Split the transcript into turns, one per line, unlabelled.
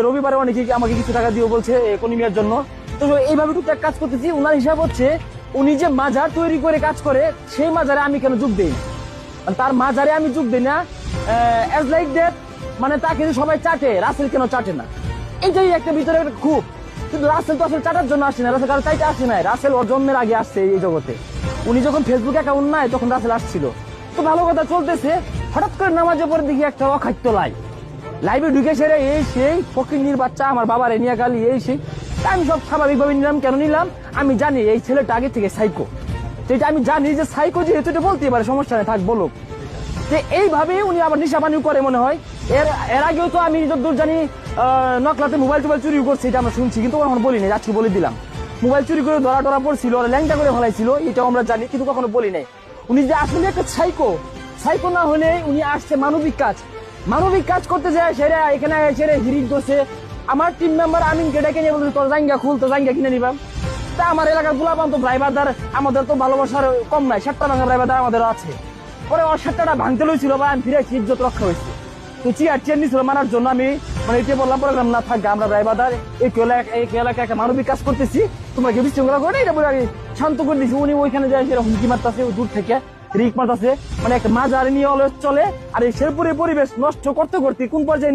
রবিবারে অনেকে আমাকে কিছু টাকা দিও বলছে কোনিমিয়ার জন্য। তো এইভাবে টুকটাক কাজ করতেছি। ওনার হিসাব হচ্ছে উনি যে মাজার তৈরি করে কাজ করে সেই মাজারে আমি কেন যোগ দেই, তার মাজারে আমি যোগ দিই না অ্যাজ লাইক দ্যাট, মানে তাকে যে সবাই চাটে, রাসেল কেন চাটে না, এইটাই একটা ভিতরে একটা খুব। কিন্তু রাসেল তো আসলে চাটার জন্য আসে না, রাসেল কারো চাইতে আসে নাই, রাসেল ওর জন্মের আগে আসছে এই জগতে। উনি যখন ফেসবুক অ্যাকাউন্ট নাই তখন রাসেল আসছিল। তো ভালো কথা চলতেছে, হঠাৎ করে নামাজের পরে দেখি একটা অখাদ্য লাইভে ঢুকে সেরে এই সেই ফকিন্নির বাচ্চা আমার বাবার নিয়ে গালি এই সেই। আমি সব স্বাভাবিকভাবে নিলাম। কেন নিলাম? আমি জানি এই ছেলেটা আগে থেকে সাইকো, যেটা আমি জানি যে সাইকো যেহেতু এটা বলতে পারে, সমস্যা নেই, থাক বলুক। যে এইভাবে উনি আবার নিশাপানিও করে মনে হয়। এর আগেও তো আমি যতদূর জানি নকলাতে মোবাইল টোবাইল চুরি করছে, এটা আমরা শুনছি, কিন্তু কখনো বলি নাই। আজকে বলে দিলাম, মোবাইল চুরি করে ধরা টরা পড়ছিল, ল্যাংটা করে ফেলাইছিল, এটাও আমরা জানি, কিন্তু কখনো বলি নাই। উনি যে আসলে একটা সাইকো না হলে উনি আসছে মানবিক কাজ করতে যায়, সেরা এখানে সেরে হিরিক করছে। আমার টিম মেম্বার আমিনকে ডেকে নিয়ে বলছে তোর জাঙ্গা খুল, তো জাঙ্গা কিনে নিবাম। তা আমার এলাকার গোলাপান তো ড্রাইভারদার আমাদের তো ভালোবাসার কম নাই, 7টা ভাঙা ড্রাইভারদার আমাদের আছে। পরে ওর 7টাটা ভাঙতে লইছিল বা আমি ফিরে ইজ্জত রক্ষা হয়েছে। তো চেয়ার নিছিল মানার জন্য আমি মানে এটি বললাম প্রোগ্রাম না থাকবে, আমরা ড্রাইভারদার এই এলাকায় একটা মানবিক কাজ করতেছি, তোমরা কি বিশৃঙ্খলা করে এটা বলে আমি শান্ত করে দিচ্ছি। উনি ওইখানে যায় সেরকম হুমকি মারতেছে দূর থেকে, রিক মারতেছে, মানে একটা মাজার নিয়ে চলে। আর এই শেরপুরের পরিবেশ নষ্ট করতে কোন পর্যায়ে